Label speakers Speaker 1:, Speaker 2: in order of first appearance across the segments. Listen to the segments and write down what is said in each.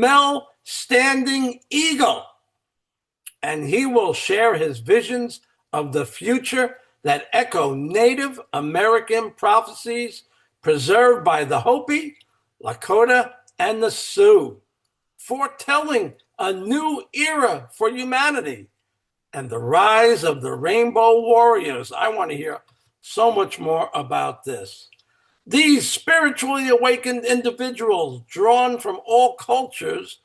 Speaker 1: Mel Standing Eagle, and he will share his visions of the future that echo Native American prophecies preserved by the Hopi, Lakota, and the Sioux, foretelling a new era for humanity and the rise of the Rainbow Warriors. I want to hear so much more about this. These spiritually awakened individuals, drawn from all cultures,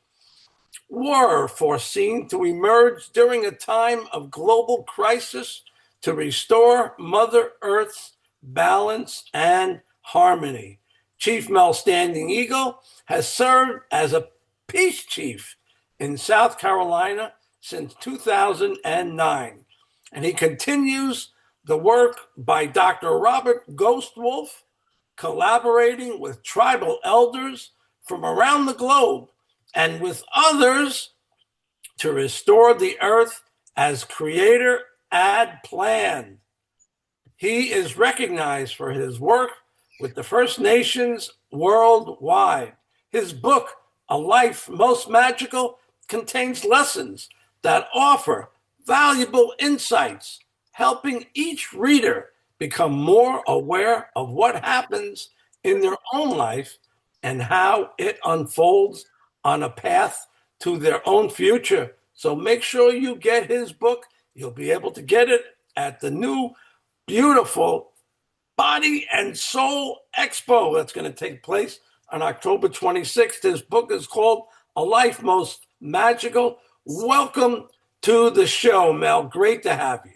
Speaker 1: were foreseen to emerge during a time of global crisis to restore Mother Earth's balance and harmony. Chief Mel Standing Eagle has served as a peace chief in South Carolina since 2009, and he continues the work by Dr. Robert Ghostwolf, collaborating with tribal elders from around the globe and with others to restore the earth as creator had planned. He is recognized for his work with the First Nations worldwide. His book, A Life Most Magical, contains lessons that offer valuable insights, helping each reader become more aware of what happens in their own life and how it unfolds on a path to their own future. So make sure you get his book. You'll be able to get it at the new, beautiful Body and Soul Expo that's going to take place on October 26th. His book is called A Life Most Magical. Welcome to the show, Mel. Great to have you.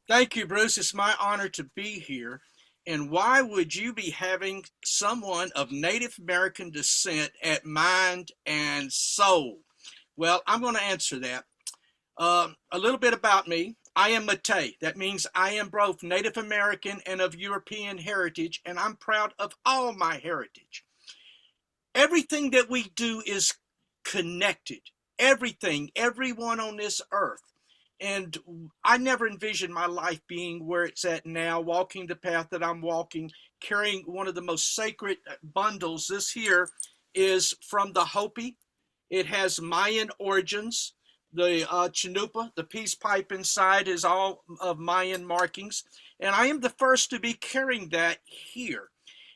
Speaker 2: Thank you, Bruce. It's my honor to be here. And why would you be having someone of Native American descent at Mind and Soul? Well, I'm going to answer that. A little bit about me. I am Matei. That means I am both Native American and of European heritage, and I'm proud of all my heritage. Everything that we do is connected. Everything, everyone on this earth. And I never envisioned my life being where it's at now, walking the path that I'm walking, carrying one of the most sacred bundles. This here is from the Hopi. It has Mayan origins. The chanupa, the peace pipe inside, is all of Mayan markings. And I am the first to be carrying that here.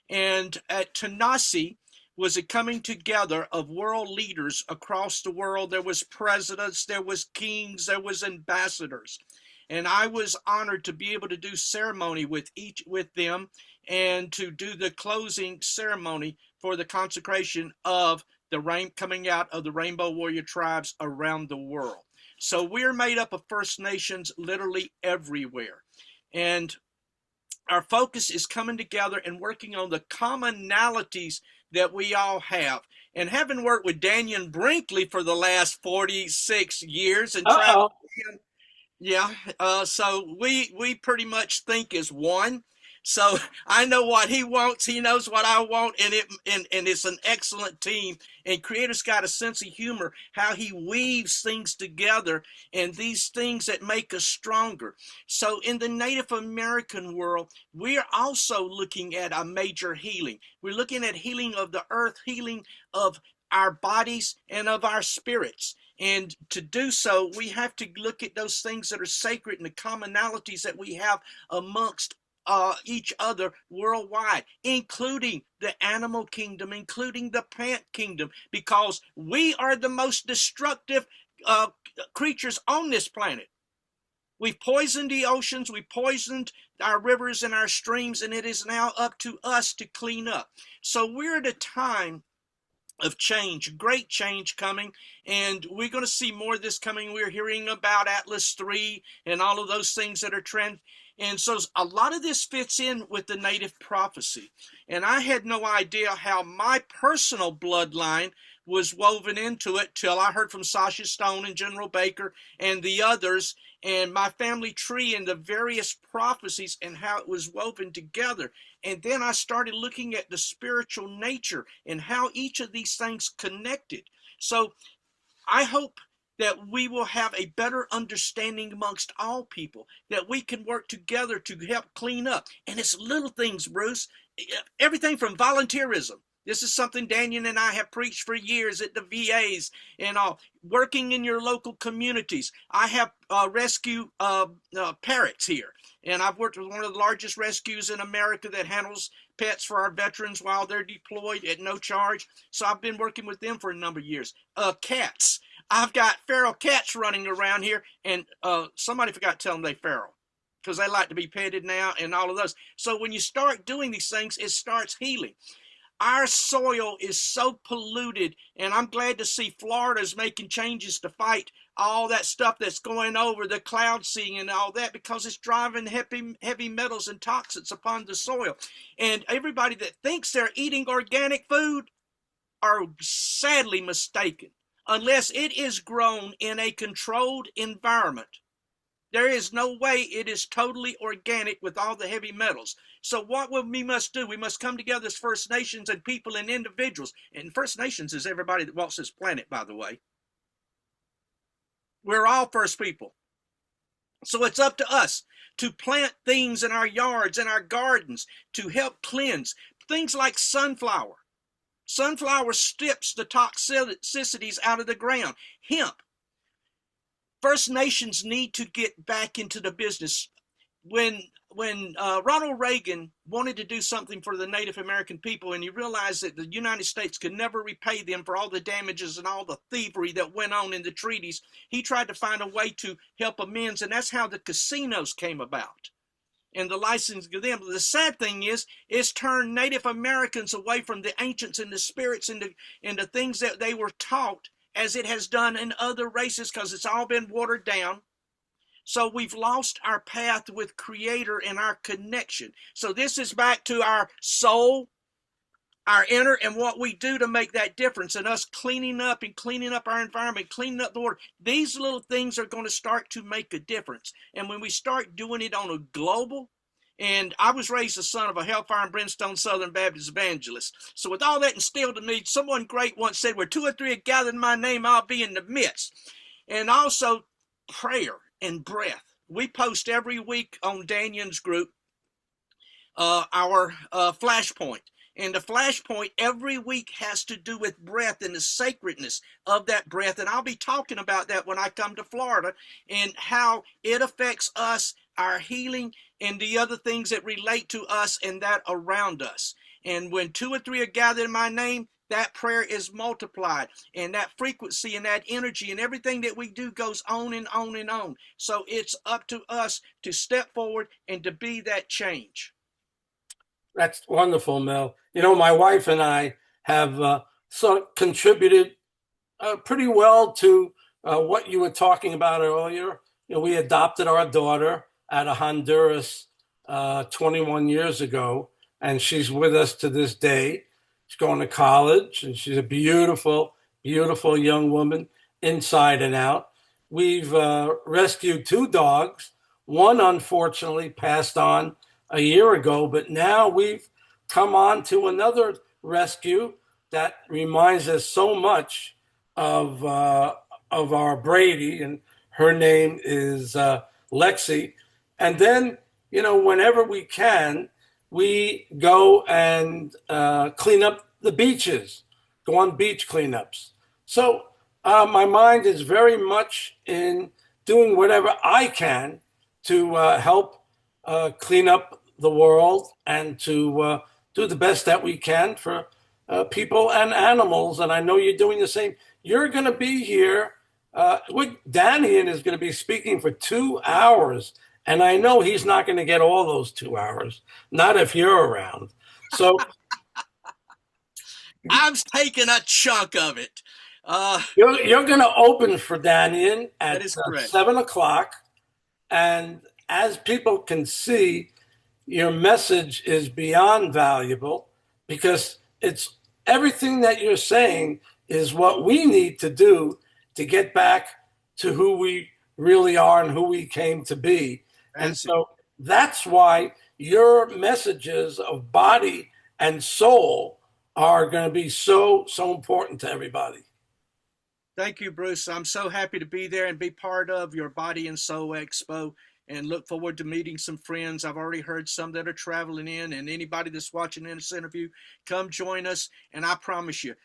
Speaker 2: And at Tanasi was a coming together of world leaders across the world. There was presidents, there was kings, there was ambassadors. And I was honored to be able to do ceremony with them and to do the closing ceremony for the consecration of the rain coming out of the Rainbow Warrior tribes around the world. So we're made up of First Nations literally everywhere. And our focus is coming together and working on the commonalities that we all have. And having worked with Dannion Brinkley for the last 46 years and traveled with him, so we pretty much think as one. So I know what he wants, he knows what I want, and it's an excellent team. And Creator's got a sense of humor, how he weaves things together and these things that make us stronger. So in the Native American world, we're also looking at a major healing. We're looking at healing of the earth, healing of our bodies and of our spirits. And to do so, we have to look at those things that are sacred and the commonalities that we have amongst each other worldwide, including the animal kingdom, including the plant kingdom, because we are the most destructive creatures on this planet. We've poisoned the oceans, we poisoned our rivers and our streams, and it is now up to us to clean up. So we're at a time of change, great change coming, and we're going to see more of this coming. We're hearing about Atlas 3 and all of those things that are trend. And so a lot of this fits in with the native prophecy. And I had no idea how my personal bloodline was woven into it till I heard from Sasha Stone and General Baker and the others, and my family tree and the various prophecies and how it was woven together. And then I started looking at the spiritual nature and how each of these things connected. So I hope that we will have a better understanding amongst all people, that we can work together to help clean up. And it's little things, Bruce. Everything from volunteerism. This is something Dannion and I have preached for years at the VAs and all. Working in your local communities. I have rescue parrots here. And I've worked with one of the largest rescues in America that handles pets for our veterans while they're deployed at no charge. So I've been working with them for a number of years. Cats. I've got feral cats running around here. And somebody forgot to tell them they're feral, because they like to be petted now and all of those. So when you start doing these things, it starts healing. Our soil is so polluted, and I'm glad to see Florida's making changes to fight all that stuff that's going over the cloud seeding and all that, because it's driving heavy metals and toxins upon the soil. And everybody that thinks they're eating organic food are sadly mistaken, unless it is grown in a controlled environment. There is no way it is totally organic with all the heavy metals. So what we must do, we must come together as First Nations and people and individuals. And First Nations is everybody that walks this planet, by the way. We're all First people. So it's up to us to plant things in our yards and our gardens to help cleanse. Things like sunflower. Sunflower strips the toxicities out of the ground. Hemp. First Nations need to get back into the business. When Ronald Reagan wanted to do something for the Native American people, and he realized that the United States could never repay them for all the damages and all the thievery that went on in the treaties, he tried to find a way to help amends, and that's how the casinos came about and the licensing of them. The sad thing is, it's turned Native Americans away from the ancients and the spirits and the things that they were taught, as it has done in other races, because it's all been watered down. So we've lost our path with Creator and our connection. So this is back to our soul, our inner, and what we do to make that difference, and us cleaning up our environment, cleaning up the water. These little things are going to start to make a difference. And when we start doing it on a global, and I was raised the son of a hellfire and brimstone Southern Baptist evangelist. So with all that instilled in me, someone great once said, where 2 or 3 are gathered in my name, I'll be in the midst. And also prayer and breath. We post every week on Dannion's group our flashpoint. And the flashpoint every week has to do with breath and the sacredness of that breath. And I'll be talking about that when I come to Florida, and how it affects us, our healing, and the other things that relate to us and that around us. And when 2 or 3 are gathered in my name, that prayer is multiplied, and that frequency and that energy and everything that we do goes on and on and on. So it's up to us to step forward and to be that change.
Speaker 1: That's wonderful, Mel. You know, my wife and I have contributed pretty well to what you were talking about earlier. You know, we adopted our daughter out of Honduras 21 years ago, and she's with us to this day. She's going to college, and she's a beautiful, beautiful young woman, inside and out. We've rescued 2 dogs. One, unfortunately, passed on a year ago, but now we've come on to another rescue that reminds us so much of our Brady, and her name is Lexi. And then, you know, whenever we can, we go and clean up the beaches, go on beach cleanups. So my mind is very much in doing whatever I can to help clean up the world, and to do the best that we can for people and animals. And I know you're doing the same. You're going to be here. Dannion is going to be speaking for 2 hours. And I know he's not going to get all those 2 hours, not if you're around. So
Speaker 2: I'm taking a chunk of it.
Speaker 1: You're going to open for Dannion at 7 o'clock. And as people can see, your message is beyond valuable, because it's everything that you're saying is what we need to do to get back to who we really are and who we came to be. And so that's why your messages of body and soul are going to be so important to everybody.
Speaker 2: Thank you, Bruce. I'm so happy to be there and be part of your Body and Soul Expo. and look forward to meeting some friends. I've already heard some that are traveling in, and anybody that's watching this interview, come join us. And I promise you,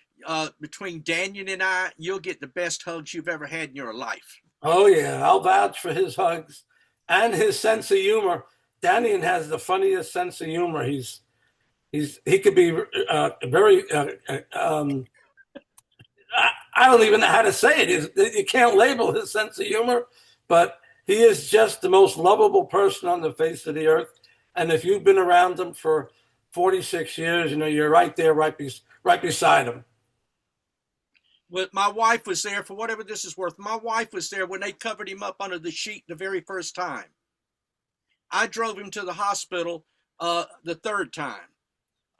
Speaker 2: between Dannion and I, you'll get the best hugs you've ever had in your life.
Speaker 1: Oh yeah, I'll vouch for his hugs and his sense of humor. Dannion has the funniest sense of humor. He could be very. I don't even know how to say it. You can't label his sense of humor, but he is just the most lovable person on the face of the earth. And if you've been around him for 46 years, you're right there, right beside him.
Speaker 2: Well, my wife was there, for whatever this is worth. My wife was there when they covered him up under the sheet the very first time. I drove him to the hospital the third time.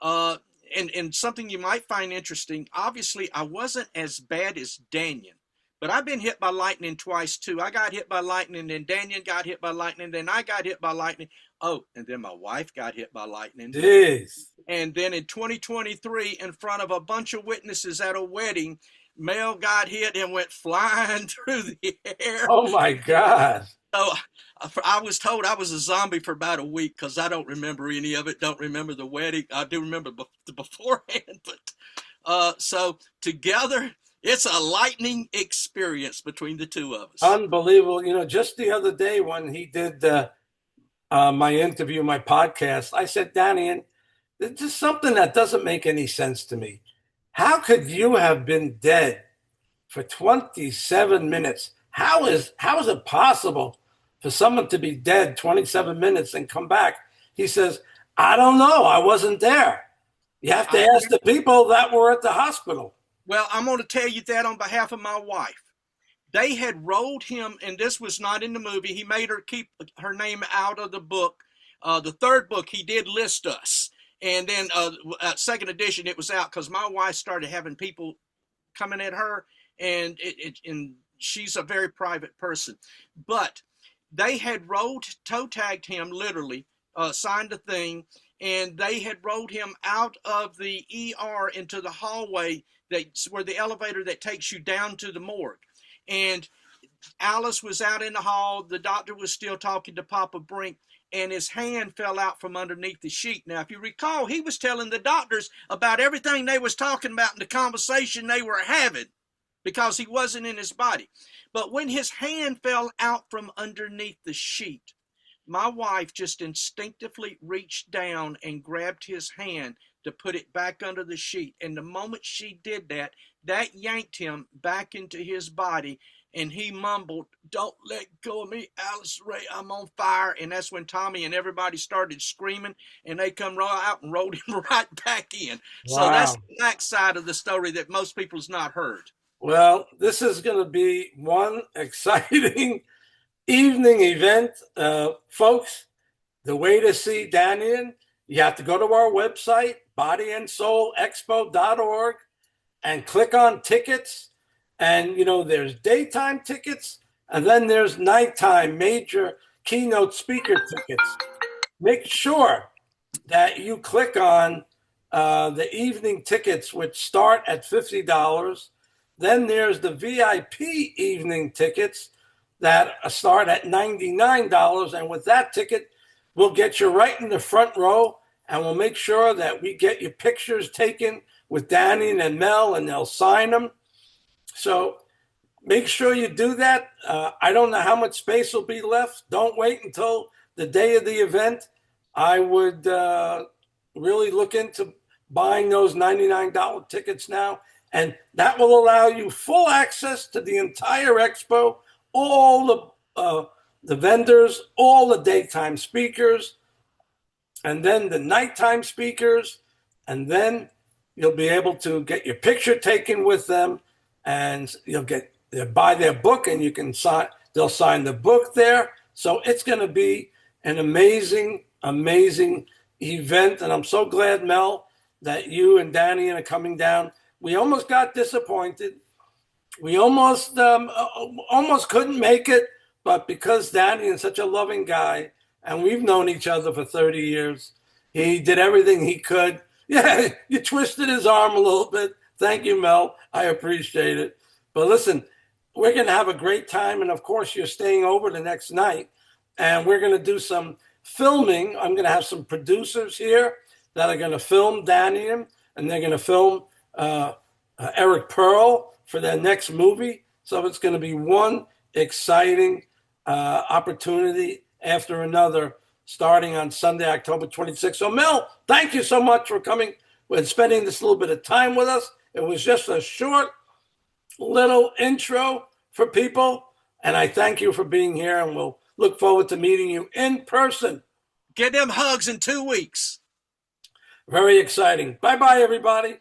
Speaker 2: And something you might find interesting, obviously I wasn't as bad as Dannion, but I've been hit by lightning twice too. I got hit by lightning, then Dannion got hit by lightning, then I got hit by lightning. Oh, and then my wife got hit by lightning.
Speaker 1: Jeez.
Speaker 2: And then in 2023, in front of a bunch of witnesses at a wedding, Mel got hit and went flying through the air.
Speaker 1: Oh my God.
Speaker 2: So I was told I was a zombie for about a week because I don't remember any of it. Don't remember the wedding. I do remember the beforehand, but so together, it's a lightning experience between the two of us.
Speaker 1: Unbelievable. Just the other day when he did my interview, my podcast, I said, Dannion, there's just something that doesn't make any sense to me. How could you have been dead for 27 minutes? How is it possible for someone to be dead 27 minutes and come back? He says, I don't know. I wasn't there. You have to ask the people that were at the hospital.
Speaker 2: Well, I'm going to tell you that on behalf of my wife. They had rolled him, and this was not in the movie. He made her keep her name out of the book. The third book, he did list us. And then second edition, it was out because my wife started having people coming at her, and she's a very private person. But they had toe tagged him, literally, signed a thing, and they had rolled him out of the ER into the hallway where the elevator that takes you down to the morgue. And Alice was out in the hall. The doctor was still talking to Papa Brink, and his hand fell out from underneath the sheet. Now, if you recall, he was telling the doctors about everything they was talking about in the conversation they were having because he wasn't in his body. But when his hand fell out from underneath the sheet, my wife just instinctively reached down and grabbed his hand to put it back under the sheet. And the moment she did that, that yanked him back into his body. And he mumbled, "Don't let go of me, Alice Ray, I'm on fire." And that's when Tommy and everybody started screaming, and they come right out and rolled him right back in. Wow. So that's the back side of the story that most people's not heard.
Speaker 1: Well, this is going to be one exciting evening event. Folks, the way to see Dannion, you have to go to our website, bodyandsoulexpo.org, and click on tickets. And, there's daytime tickets, and then there's nighttime major keynote speaker tickets. Make sure that you click on the evening tickets, which start at $50. Then there's the VIP evening tickets that start at $99. And with that ticket, we'll get you right in the front row, and we'll make sure that we get your pictures taken with Dannion and Mel, and they'll sign them. So make sure you do that. I don't know how much space will be left. Don't wait until the day of the event. I would really look into buying those $99 tickets now. And that will allow you full access to the entire expo, all the vendors, all the daytime speakers, and then the nighttime speakers. And then you'll be able to get your picture taken with them. And you'll buy their book, and you can sign. They'll sign the book there. So it's going to be an amazing, amazing event. And I'm so glad, Mel, that you and Dannion are coming down. We almost got disappointed. We almost couldn't make it, but because Dannion's such a loving guy, and we've known each other for 30 years, he did everything he could. Yeah, you twisted his arm a little bit. Thank you, Mel. I appreciate it. But listen, we're going to have a great time. And of course, you're staying over the next night. and we're going to do some filming. I'm going to have some producers here that are going to film Dannion, and they're going to film Eric Pearl for their next movie. So it's going to be one exciting opportunity after another, starting on Sunday, October 26th. So, Mel, thank you so much for coming and spending this little bit of time with us. It was just a short little intro for people, and I thank you for being here, and we'll look forward to meeting you in person.
Speaker 2: Get them hugs in 2 weeks.
Speaker 1: Very exciting. Bye-bye, everybody.